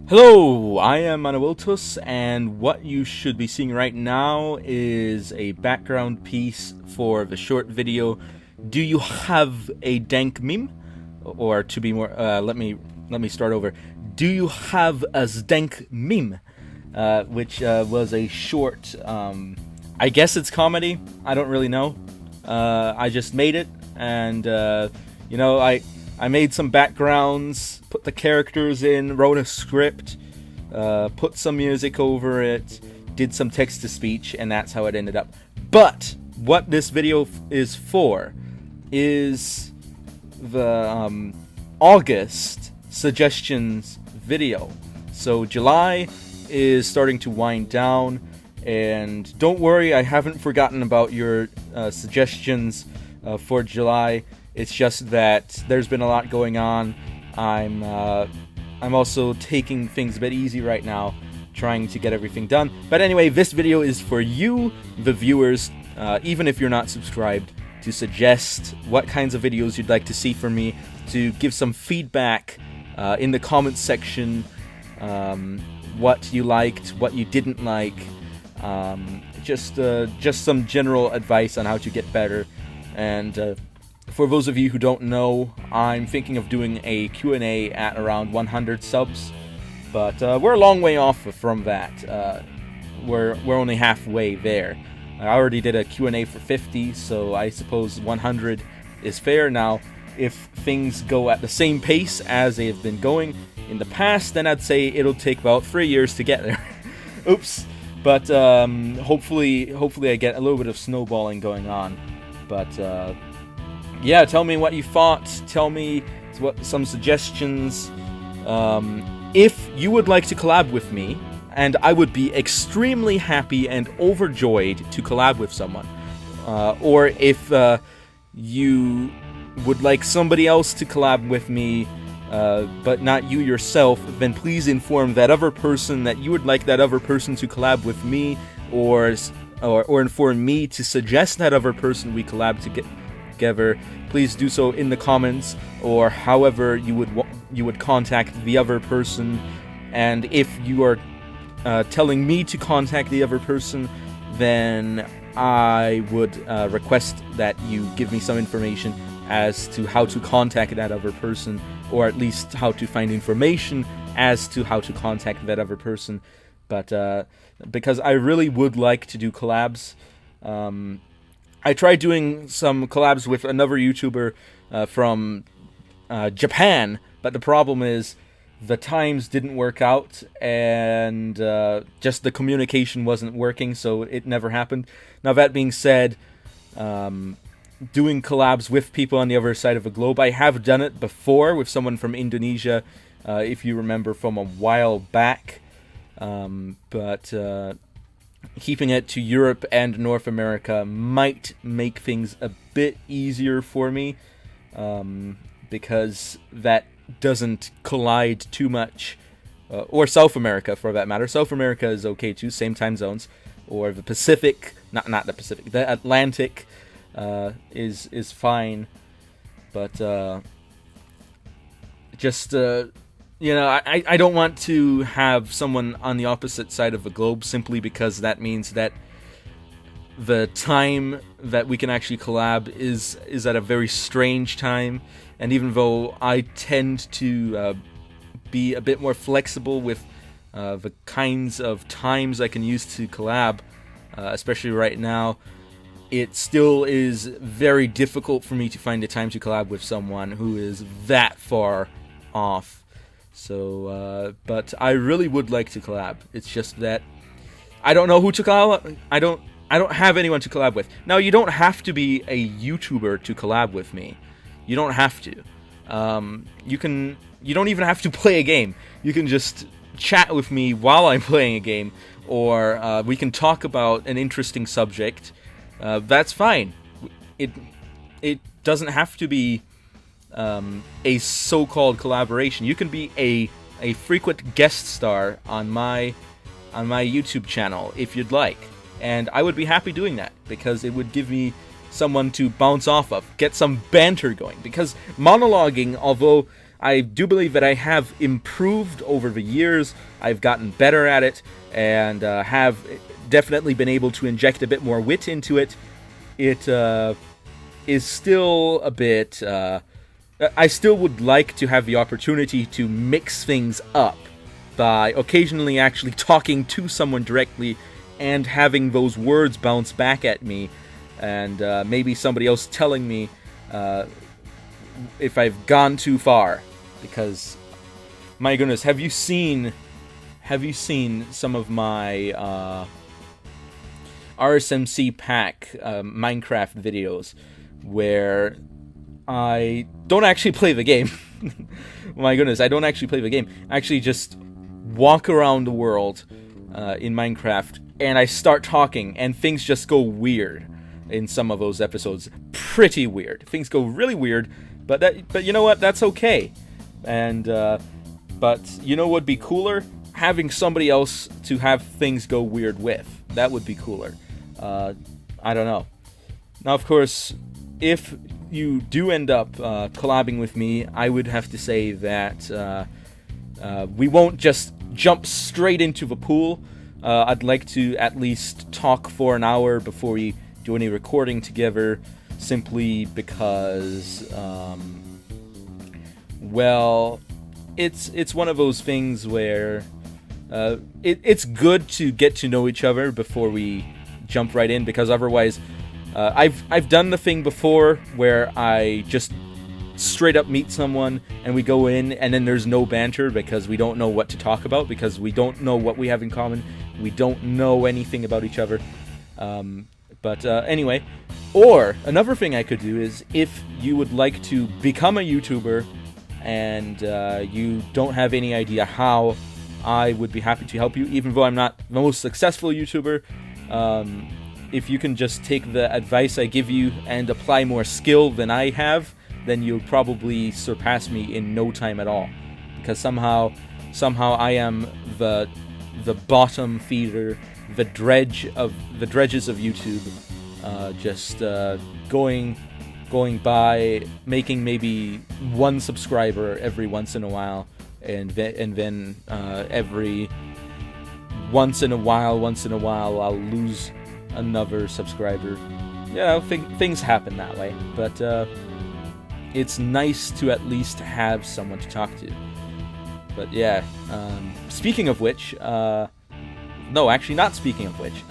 Hello, I am Manawiltus, and what you should be seeing right now is a background piece for the short video. Do you have a dank meme? Or to be more, let me start over. Do you have a dank meme? Which was a short. I guess it's comedy. I don't really know. I just made it, and I made some backgrounds, put the characters in, wrote a script, put some music over it, did some text-to-speech, and that's how it ended up. But what this video is for is the August suggestions video. So July is starting to wind down, and don't worry, I haven't forgotten about your suggestions for July. It's just that there's been a lot going on. I'm also taking things a bit easy right now, trying to get everything done. But anyway, this video is for you, the viewers, even if you're not subscribed, to suggest what kinds of videos you'd like to see from me, to give some feedback in the comments section, what you liked, what you didn't like, just some general advice on how to get better. And for those of you who don't know, I'm thinking of doing a Q&A at around 100 subs, but we're a long way off from that. We're only halfway there. I already did a Q&A for 50, so I suppose 100 is fair. Now, if things go at the same pace as they have been going in the past, then I'd say it'll take about 3 years to get there. Oops. But hopefully I get a little bit of snowballing going on. But yeah, tell me what you thought. Tell me some suggestions. If you would like to collab with me, and I would be extremely happy and overjoyed to collab with someone. Or if you would like somebody else to collab with me, but not you yourself, then please inform that other person that you would like that other person to collab with me, or inform me to suggest that other person we collab together. Please do so in the comments, or however you would contact the other person. And if you are telling me to contact the other person, then I would request that you give me some information as to how to contact that other person, or at least how to find information as to how to contact that other person. But because I really would like to do collabs. I tried doing some collabs with another YouTuber from Japan, but the problem is the times didn't work out, and just the communication wasn't working, so it never happened. Now, that being said, doing collabs with people on the other side of the globe, I have done it before with someone from Indonesia, if you remember from a while back, but keeping it to Europe and North America might make things a bit easier for me, because that doesn't collide too much, or South America for that matter. South America is okay too, same time zones, or the Pacific, not the Pacific, the Atlantic is fine, but I don't want to have someone on the opposite side of the globe, simply because that means that the time that we can actually collab is at a very strange time. And even though I tend to be a bit more flexible with the kinds of times I can use to collab, especially right now, it still is very difficult for me to find a time to collab with someone who is that far off. So, but I really would like to collab. It's just that I don't know who to collab. I don't have anyone to collab with. Now, you don't have to be a YouTuber to collab with me. You don't have to. You don't even have to play a game. You can just chat with me while I'm playing a game, or we can talk about an interesting subject. That's fine. It doesn't have to be a so-called collaboration. You can be a frequent guest star on my YouTube channel if you'd like, and I would be happy doing that, because it would give me someone to bounce off of, get some banter going. Because monologuing, although I do believe that I have improved over the years. I've gotten better at it, and have definitely been able to inject a bit more wit into it. It is still a bit... I still would like to have the opportunity to mix things up by occasionally actually talking to someone directly and having those words bounce back at me, and maybe somebody else telling me if I've gone too far. Because, my goodness, have you seen some of my RSMC pack Minecraft videos where I don't actually play the game? My goodness, I don't actually play the game. I actually just walk around the world in Minecraft, and I start talking, and things just go weird in some of those episodes. Pretty weird. Things go really weird, but you know what? That's okay. And but you know what would be cooler? Having somebody else to have things go weird with. That would be cooler. I don't know. Now, of course, if you do end up collabing with me, I would have to say that we won't just jump straight into the pool. I'd like to at least talk for an hour before we do any recording together, simply because, well, it's one of those things where it's good to get to know each other before we jump right in, because otherwise, I've done the thing before where I just straight up meet someone and we go in, and then there's no banter because we don't know what to talk about, because we don't know what we have in common. We don't know anything about each other. But anyway, or another thing I could do is, if you would like to become a YouTuber and you don't have any idea how, I would be happy to help you, even though I'm not the most successful YouTuber. If you can just take the advice I give you and apply more skill than I have, then you'll probably surpass me in no time at all. Because somehow I am the bottom feeder, the dredges of YouTube, just going by, making maybe one subscriber every once in a while, and then every once in a while I'll lose another subscriber. Yeah, things happen that way, but it's nice to at least have someone to talk to. But yeah, speaking of which, no, actually not speaking of which,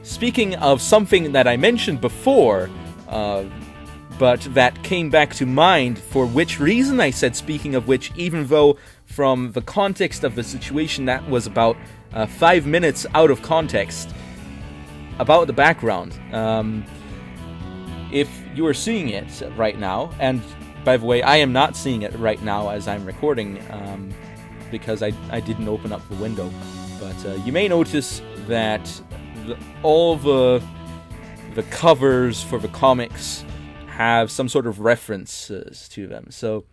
speaking of something that I mentioned before, but that came back to mind, for which reason I said speaking of which, even though from the context of the situation that was about 5 minutes out of context, about the background. If you are seeing it right now, and by the way, I am not seeing it right now as I'm recording, because I didn't open up the window, but you may notice that all the covers for the comics have some sort of references to them. So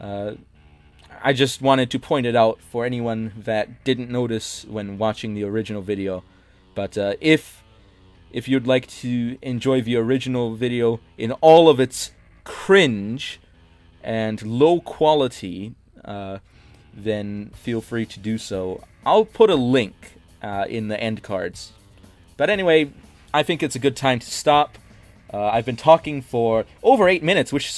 I just wanted to point it out for anyone that didn't notice when watching the original video. But if you'd like to enjoy the original video in all of its cringe and low quality, then feel free to do so. I'll put a link in the end cards. But anyway, I think it's a good time to stop. I've been talking for over 8 minutes, which it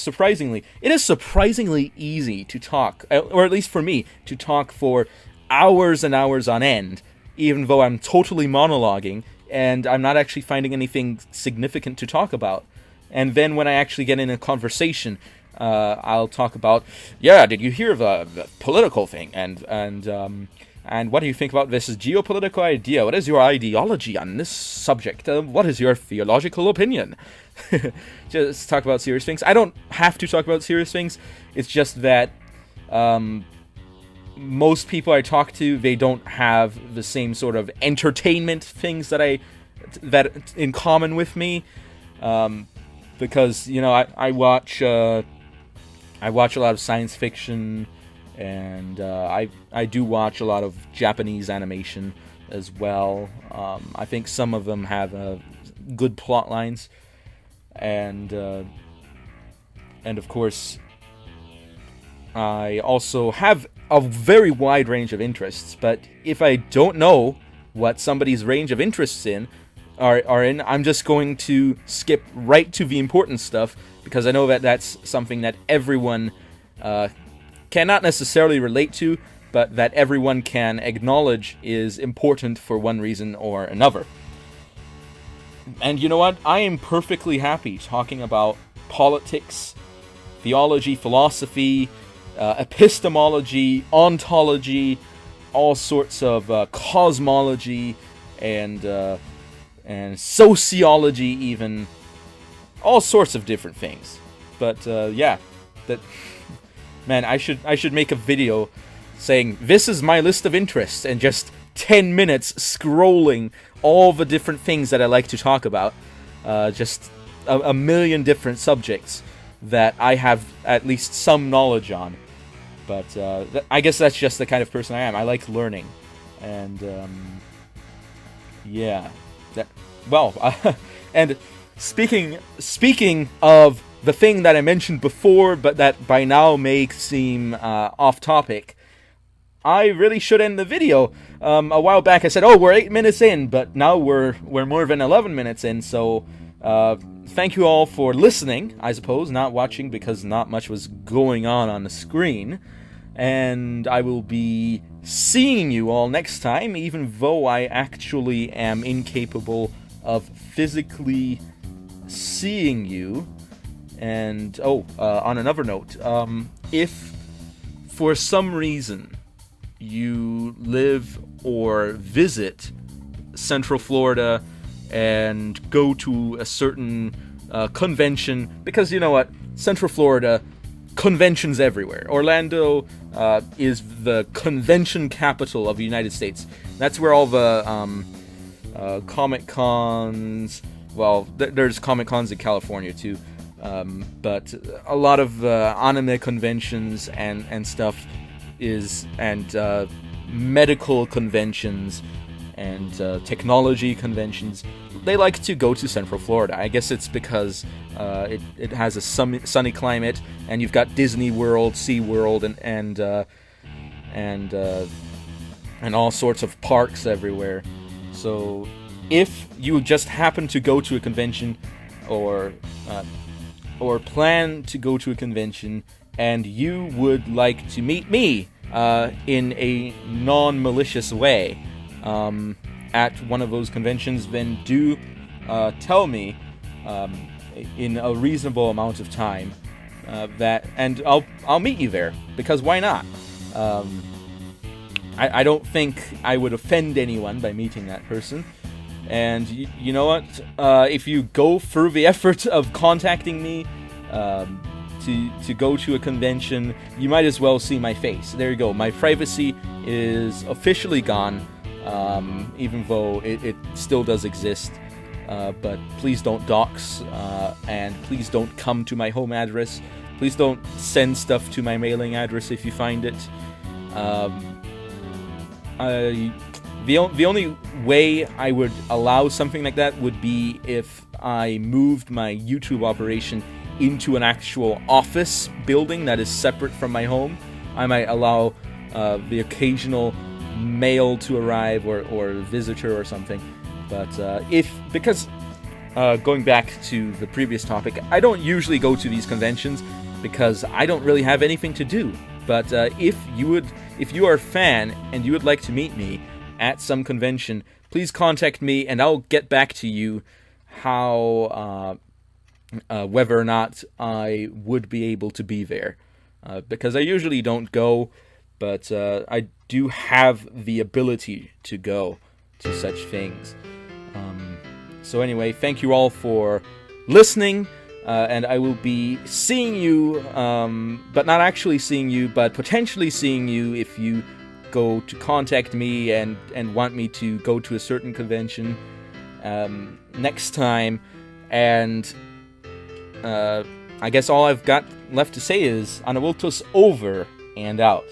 is surprisingly easy to talk, or at least for me, to talk for hours and hours on end, even though I'm totally monologuing, and I'm not actually finding anything significant to talk about. And then when I actually get in a conversation, I'll talk about, yeah, did you hear the political thing? And what do you think about this geopolitical idea? What is your ideology on this subject? What is your theological opinion? Just talk about serious things. I don't have to talk about serious things. It's just that most people I talk to, they don't have the same sort of entertainment things that in common with me. Because, you know, I watch a lot of science fiction, and I do watch a lot of Japanese animation as well. I think some of them have good plot lines, and of course, I also have a very wide range of interests, but if I don't know what somebody's range of interests are in, I'm just going to skip right to the important stuff, because I know that that's something that everyone cannot necessarily relate to, but that everyone can acknowledge is important for one reason or another. And you know what? I am perfectly happy talking about politics, theology, philosophy, epistemology, ontology, all sorts of cosmology, and sociology, even all sorts of different things. But yeah, that man, I should make a video saying this is my list of interests, and just 10 minutes scrolling all the different things that I like to talk about, just a million different subjects that I have at least some knowledge on. But I guess that's just the kind of person I am. I like learning, and yeah, and speaking of the thing that I mentioned before, but that by now may seem off topic, I really should end the video. A while back I said, oh, we're 8 minutes in, but now we're more than 11 minutes in, so thank you all for listening, I suppose, not watching, because not much was going on the screen. And I will be seeing you all next time, even though I actually am incapable of physically seeing you. And, on another note, if for some reason you live or visit Central Florida and go to a certain convention, because you know what, Central Florida, conventions everywhere. Orlando is the convention capital of the United States. That's where all the Comic Cons, well, there's Comic Cons in California too, but a lot of anime conventions and stuff and medical conventions and technology conventions, they like to go to Central Florida. I guess it's because it has a sunny climate, and you've got Disney World, SeaWorld, and all sorts of parks everywhere. So if you just happen to go to a convention or plan to go to a convention, and you would like to meet me in a non-malicious way at one of those conventions, then do tell me in a reasonable amount of time and I'll meet you there, because why not? I don't think I would offend anyone by meeting that person. And you know what? If you go through the effort of contacting me to go to a convention, you might as well see my face. There you go. My privacy is officially gone, even though it still does exist. But please don't dox, and please don't come to my home address. Please don't send stuff to my mailing address if you find it. The only way I would allow something like that would be if I moved my YouTube operation into an actual office building that is separate from my home. I might allow the occasional mail to arrive or visitor or something. But because going back to the previous topic, I don't usually go to these conventions because I don't really have anything to do. But if you are a fan and you would like to meet me at some convention, please contact me and I'll get back to you how whether or not I would be able to be there. Because I usually don't go, but I do have the ability to go to such things. So anyway, thank you all for listening, and I will be seeing you, but not actually seeing you, but potentially seeing you if you go to contact me and want me to go to a certain convention next time. And I guess all I've got left to say is Anawiltos over and out.